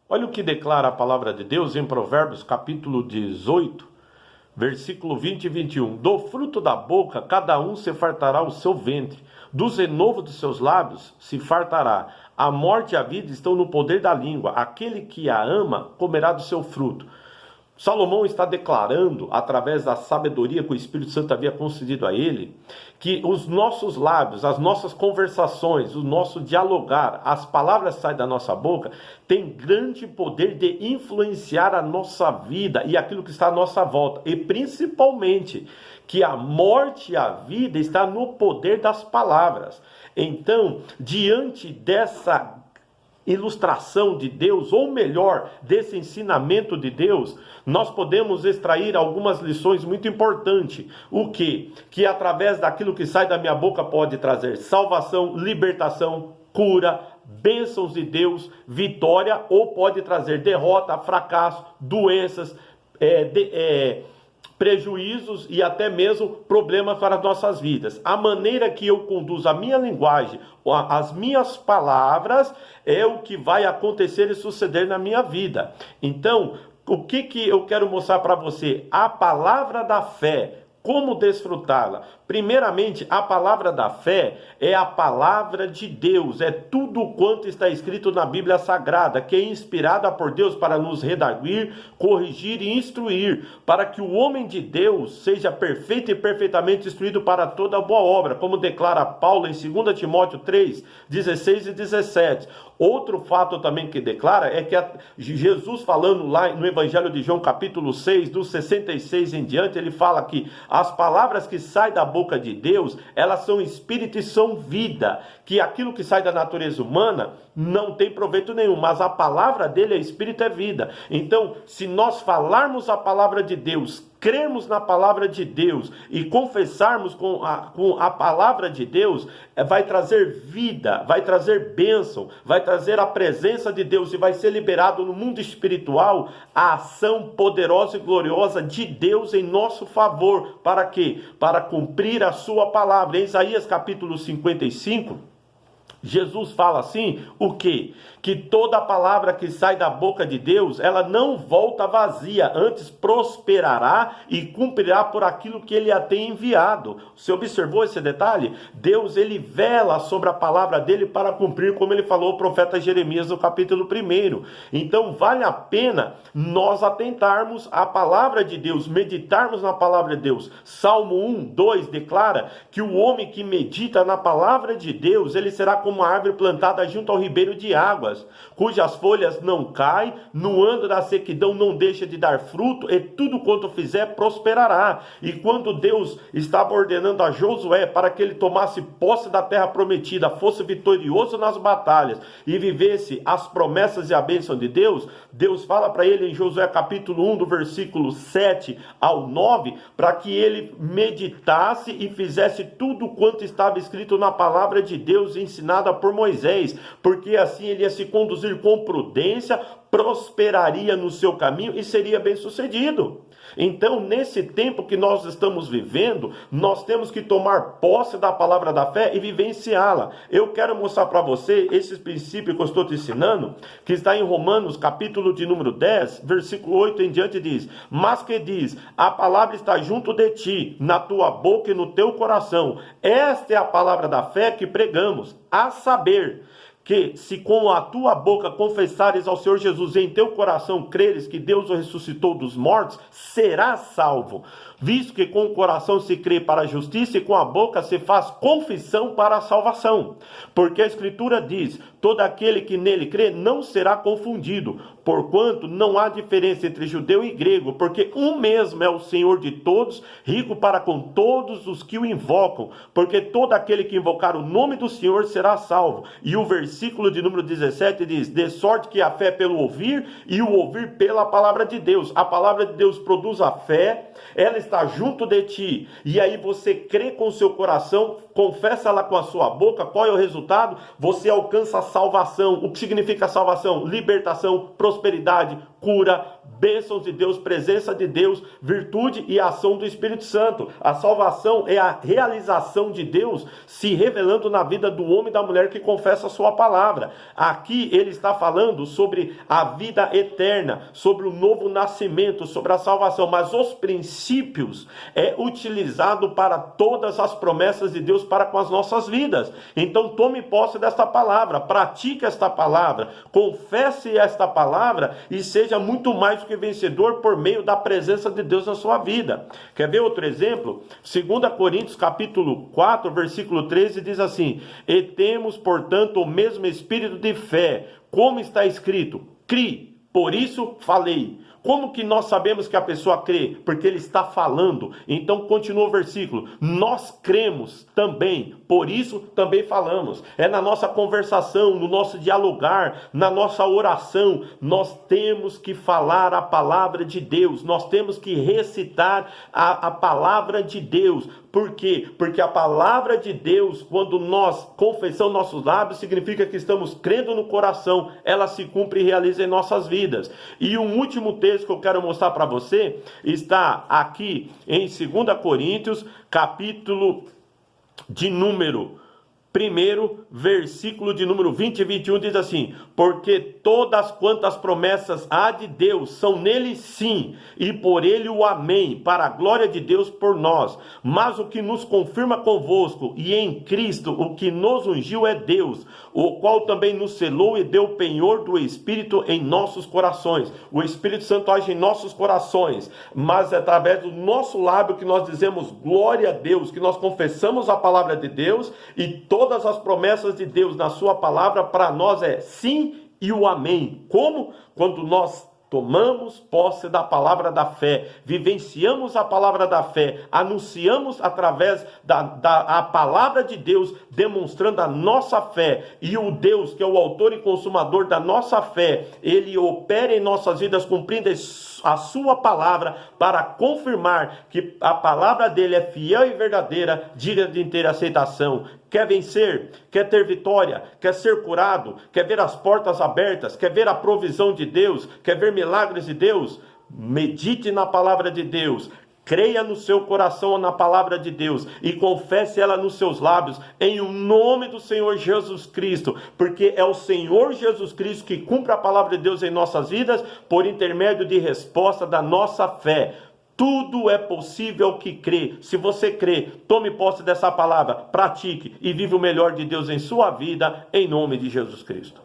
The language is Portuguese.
Olha o que declara a palavra de Deus em Provérbios capítulo 18, versículo 20 e 21. Do fruto da boca cada um se fartará o seu ventre, do renovo dos seus lábios se fartará. A morte e a vida estão no poder da língua, aquele que a ama comerá do seu fruto. Salomão está declarando, através da sabedoria que o Espírito Santo havia concedido a ele, que os nossos lábios, as nossas conversações, o nosso dialogar, as palavras que saem da nossa boca, tem grande poder de influenciar a nossa vida e aquilo que está à nossa volta. E principalmente, que a morte e a vida está no poder das palavras. Então, diante dessa ilustração de Deus, ou melhor, desse ensinamento de Deus, nós podemos extrair algumas lições muito importantes. O quê? Que através daquilo que sai da minha boca pode trazer salvação, libertação, cura, bênçãos de Deus, vitória, ou pode trazer derrota, fracasso, doenças, prejuízos e até mesmo problemas para as nossas vidas. A maneira que eu conduzo a minha linguagem, as minhas palavras, é o que vai acontecer e suceder na minha vida. Então, o que eu quero mostrar para você? A palavra da fé. Como desfrutá-la? Primeiramente, a palavra da fé é a palavra de Deus, é tudo quanto está escrito na Bíblia Sagrada, que é inspirada por Deus para nos redarguir, corrigir e instruir, para que o homem de Deus seja perfeito e perfeitamente instruído para toda boa obra, como declara Paulo em 2 Timóteo 3, 16 e 17. Outro fato também que declara é que Jesus falando lá no Evangelho de João capítulo 6, do 66 em diante, ele fala que as palavras que saem da boca de Deus, elas são espírito e são vida, que aquilo que sai da natureza humana não tem proveito nenhum, mas a palavra dele é espírito e vida. Então, se nós falarmos a palavra de Deus, crermos na palavra de Deus e confessarmos com a palavra de Deus, vai trazer vida, vai trazer bênção, vai trazer a presença de Deus e vai ser liberado no mundo espiritual a ação poderosa e gloriosa de Deus em nosso favor. Para quê? Para cumprir a sua palavra. Em Isaías capítulo 55, Jesus fala assim, o quê? Que toda palavra que sai da boca de Deus, ela não volta vazia, antes prosperará e cumprirá por aquilo que ele a tem enviado. Você observou esse detalhe? Deus, ele vela sobre a palavra dele para cumprir, como ele falou ao profeta Jeremias no capítulo 1. Então, vale a pena nós atentarmos à palavra de Deus, meditarmos na palavra de Deus. Salmo 1, 2 declara que o homem que medita na palavra de Deus, ele será como uma árvore plantada junto ao ribeiro de águas, cujas folhas não caem, no ano da sequidão não deixa de dar fruto, e tudo quanto fizer prosperará. E quando Deus estava ordenando a Josué para que ele tomasse posse da terra prometida, fosse vitorioso nas batalhas e vivesse as promessas e a bênção de Deus, Deus fala para ele em Josué capítulo 1, do versículo 7 ao 9, para que ele meditasse e fizesse tudo quanto estava escrito na palavra de Deus ensinada por Moisés, porque assim ele ia se conduzir com prudência, prosperaria no seu caminho e seria bem sucedido. Então, nesse tempo que nós estamos vivendo, nós temos que tomar posse da palavra da fé e vivenciá-la. Eu quero mostrar para você esse princípio que eu estou te ensinando, que está em Romanos, capítulo de número 10, versículo 8 em diante, diz: mas que diz, a palavra está junto de ti, na tua boca e no teu coração. Esta é a palavra da fé que pregamos, a saber, que se com a tua boca confessares ao Senhor Jesus e em teu coração creres que Deus o ressuscitou dos mortos, serás salvo. Visto que com o coração se crê para a justiça e com a boca se faz confissão para a salvação. Porque a Escritura diz, todo aquele que nele crê não será confundido, porquanto não há diferença entre judeu e grego, porque um mesmo é o Senhor de todos, rico para com todos os que o invocam, porque todo aquele que invocar o nome do Senhor será salvo. E o versículo de número 17 diz, de sorte que a fé é pelo ouvir, e o ouvir pela palavra de Deus. A palavra de Deus produz a fé, ela está junto de ti, e aí você crê com o seu coração, confessa ela com a sua boca, qual é o resultado? Você alcança a salvação. O que significa salvação? Libertação, prosperidade, cura, bênçãos de Deus, presença de Deus, virtude e ação do Espírito Santo. A salvação é a realização de Deus se revelando na vida do homem e da mulher que confessa a sua palavra. Aqui ele está falando sobre a vida eterna, sobre o novo nascimento, sobre a salvação, mas os princípios é utilizado para todas as promessas de Deus para com as nossas vidas. Então tome posse desta palavra, pratique esta palavra, confesse esta palavra e seja muito mais do que vencedor por meio da presença de Deus na sua vida. Quer ver outro exemplo? 2 Coríntios capítulo 4, versículo 13 diz assim: e temos, portanto, o mesmo espírito de fé, como está escrito, crie, por isso falei. Como que nós sabemos que a pessoa crê? Porque ele está falando. Então continua o versículo. Nós cremos também, por isso também falamos. É na nossa conversação, no nosso dialogar, na nossa oração. Nós temos que falar a palavra de Deus. Nós temos que recitar a palavra de Deus. Por quê? Porque a palavra de Deus, quando nós confessamos nossos lábios, significa que estamos crendo no coração. Ela se cumpre e realiza em nossas vidas. E um último texto que eu quero mostrar para você está aqui em 2 Coríntios, capítulo de número 1, versículo de número 20 e 21 diz assim: porque todas quantas promessas há de Deus são nele sim, e por ele o amém, para a glória de Deus por nós. Mas o que nos confirma convosco e em Cristo, o que nos ungiu é Deus, o qual também nos selou e deu o penhor do Espírito em nossos corações. O Espírito Santo age em nossos corações, mas é através do nosso lábio que nós dizemos glória a Deus, que nós confessamos a palavra de Deus, e todas as promessas de Deus na sua palavra para nós é sim e o amém. Como? Quando nós tomamos posse da palavra da fé, vivenciamos a palavra da fé, anunciamos através da palavra de Deus, demonstrando a nossa fé, e o Deus que é o autor e consumador da nossa fé, ele opera em nossas vidas cumprindo a sua palavra para confirmar que a palavra dele é fiel e verdadeira, digna de inteira aceitação. Quer vencer? Quer ter vitória? Quer ser curado? Quer ver as portas abertas? Quer ver a provisão de Deus? Quer ver milagres de Deus? Medite na palavra de Deus. Creia no seu coração na palavra de Deus e confesse ela nos seus lábios em o nome do Senhor Jesus Cristo, porque é o Senhor Jesus Cristo que cumpre a palavra de Deus em nossas vidas por intermédio de resposta da nossa fé. Tudo é possível ao que crê. Se você crê, tome posse dessa palavra, pratique e vive o melhor de Deus em sua vida, em nome de Jesus Cristo.